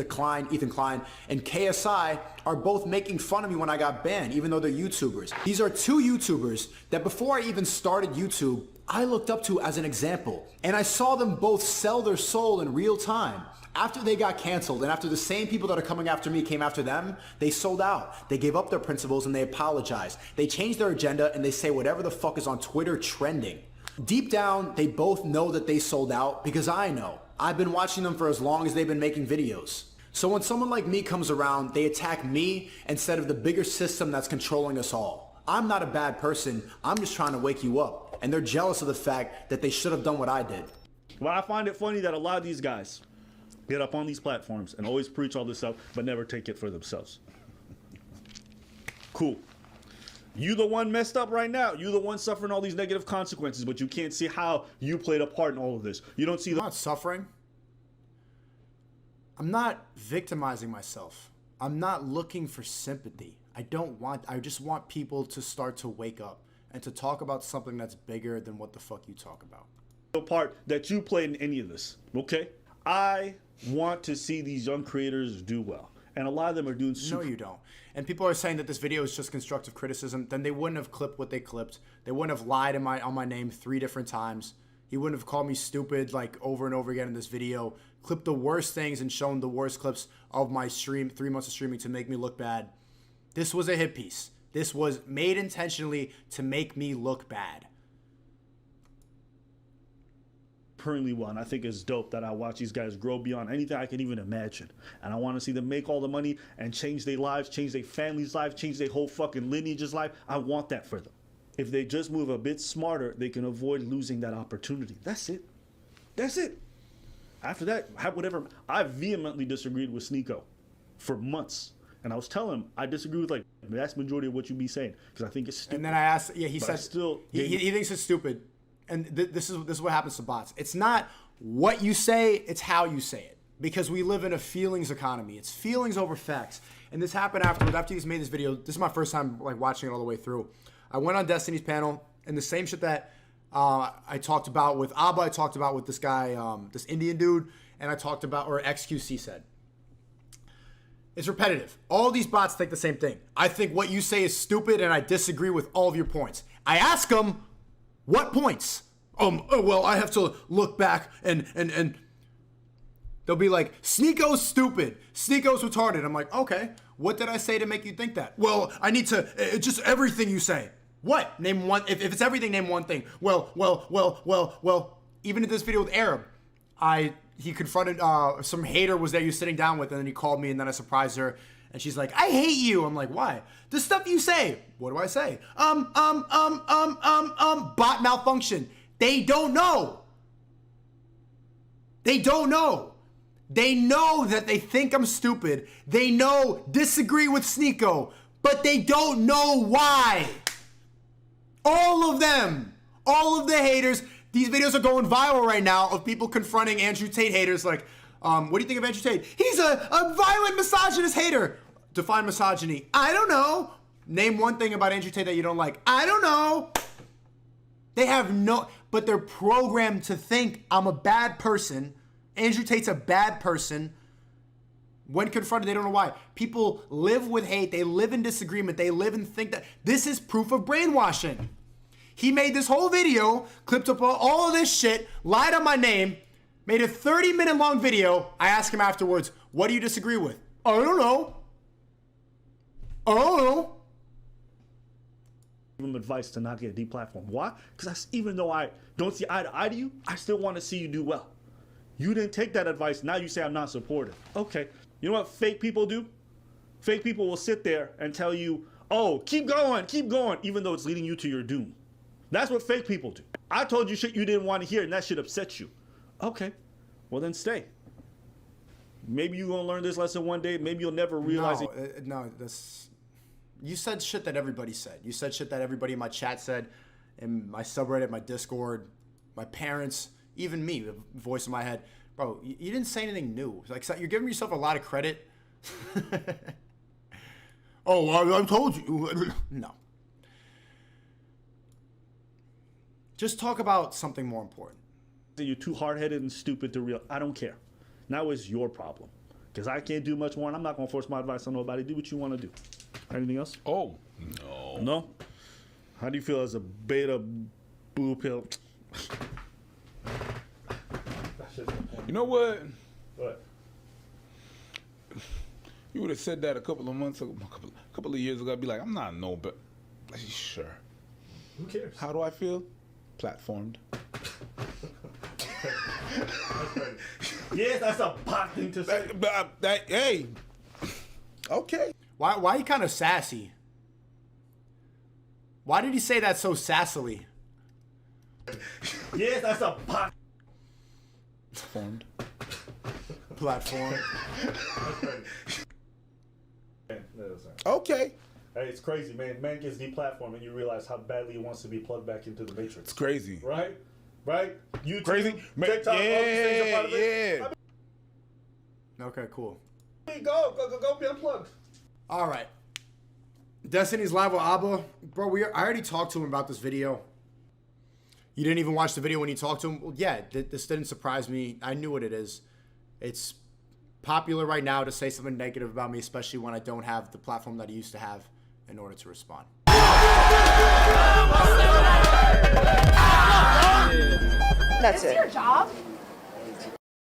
Klein, and KSI are both making fun of me when I got banned, even though they're YouTubers. These are two YouTubers that before I even started YouTube, I looked up to as an example. And I saw them both sell their soul in real time. After they got canceled and after the same people that are coming after me came after them, they sold out. They gave up their principles and they apologized. They changed their agenda and they say whatever the fuck is on Twitter trending. Deep down, they both know that they sold out because I know. I've been watching them for as long as they've been making videos. So when someone like me comes around, they attack me instead of the bigger system that's controlling us all. I'm not a bad person. I'm just trying to wake you up. And they're jealous of the fact that they should have done what I did. Well, I find it funny that a lot of these guys get up on these platforms and always preach all this stuff, but never take it for themselves. Cool. You the one messed up right now. You the one suffering all these negative consequences, but you can't see how you played a part in all of this. You don't see the— I'm not suffering. I'm not victimizing myself. I'm not looking for sympathy. I just want people to start to wake up and to talk about something that's bigger than what the fuck you talk about. The part that you played in any of this, okay? I want to see these young creators do well. And a lot of them are doing super— No, you don't. And people are saying that this video is just constructive criticism. Then they wouldn't have clipped what they clipped. They wouldn't have lied on my name 3 different times. He wouldn't have called me stupid like over and over again in this video. Clipped the worst things and shown the worst clips of my stream, 3 months of streaming to make me look bad. This was a hit piece. This was made intentionally to make me look bad. Currently well, and I think it's dope that I watch these guys grow beyond anything I can even imagine. And I want to see them make all the money and change their lives, change their family's life, change their whole fucking lineage's life. I want that for them. If they just move a bit smarter, they can avoid losing that opportunity. That's it. That's it. After that, have whatever. I vehemently disagreed with Sneako for months. And I was telling him I disagree with like the vast majority of what you be saying because I think it's stupid. And then I asked, he but said still he thinks it's stupid. And this is what happens to bots. It's not what you say, it's how you say it. Because we live in a feelings economy. It's feelings over facts. And this happened after he's made this video. This is my first time like watching it all the way through. I went on Destiny's panel and the same shit that I talked about with Aba, I talked about with this guy, this Indian dude, and I talked about, or XQC said. It's repetitive. All these bots think the same thing. I think what you say is stupid and I disagree with all of your points. I ask them, what points? Well, I have to look back and they'll be like, Sneako's stupid. Sneako's retarded. I'm like, okay, What did I say to make you think that? Well, I need to, just everything you say. What? Name one, if it's everything, name one thing. Well, even in this video with Arab, he confronted, some hater was there you sitting down with, and then he called me, and then I surprised her, and she's like, I hate you. I'm like, why? The stuff you say. What do I say? Bot malfunction. They don't know. They don't know. They know that they think I'm stupid. They know disagree with Sneako, but they don't know why. All of them, all of the haters, these videos are going viral right now of people confronting Andrew Tate haters like, what do you think of Andrew Tate? He's a violent misogynist hater. Define misogyny. I don't know. Name one thing about Andrew Tate that you don't like. I don't know. They have no, but they're programmed to think I'm a bad person. Andrew Tate's a bad person. When confronted, they don't know why. People live with hate. They live in disagreement. They live and think that this is proof of brainwashing. He made this whole video, clipped up all of this shit, lied on my name, made a 30-minute long video. I asked him afterwards, what do you disagree with? I don't know. I don't know. Give them advice to not get deplatformed. Why? Because even though I don't see eye to eye to you, I still want to see you do well. You didn't take that advice. Now you say I'm not supportive. Okay. You know what fake people do? Fake people will sit there and tell you, oh, keep going, even though it's leading you to your doom. That's what fake people do. I told you shit you didn't want to hear and that shit upset you. Okay. Well, then stay. Maybe you're going to learn this lesson one day. Maybe you'll never realize it. No, you said shit that everybody said. You said shit that everybody in my chat said, in my subreddit, my Discord, my parents, even me, the voice in my head. Bro, you didn't say anything new. Like, you're giving yourself a lot of credit. Oh, I told you. No. Just talk about something more important. You're too hard-headed and stupid to real. I don't care. Now it's your problem. Because I can't do much more, and I'm not going to force my advice on nobody. Do what you want to do. Anything else? Oh, no. No? How do you feel as a beta boo pill? You know what? What? You would have said that a couple of months ago, a couple of years ago. I'd be like, I'm not no, but sure. Who cares? How do I feel? Platformed. Yes, that's a pot thing to say. Hey. Okay. Why are you kind of sassy? Why did he say that so sassily? Yes, that's a pot. Formed. Platform. Okay. Hey, it's crazy, man. Man gets deplatformed and you realize how badly he wants to be plugged back into the matrix. It's crazy. Right? Right? YouTube, Crazy. TikTok, all these things are part of it. Yeah. Okay, cool. Go be unplugged. All right. Destiny's live with Aba. Bro, I already talked to him about this video. You didn't even watch the video when you talked to him? Well, yeah, this didn't surprise me. I knew what it is. It's popular right now to say something negative about me, especially when I don't have the platform that I used to have in order to respond. That's it. Your job?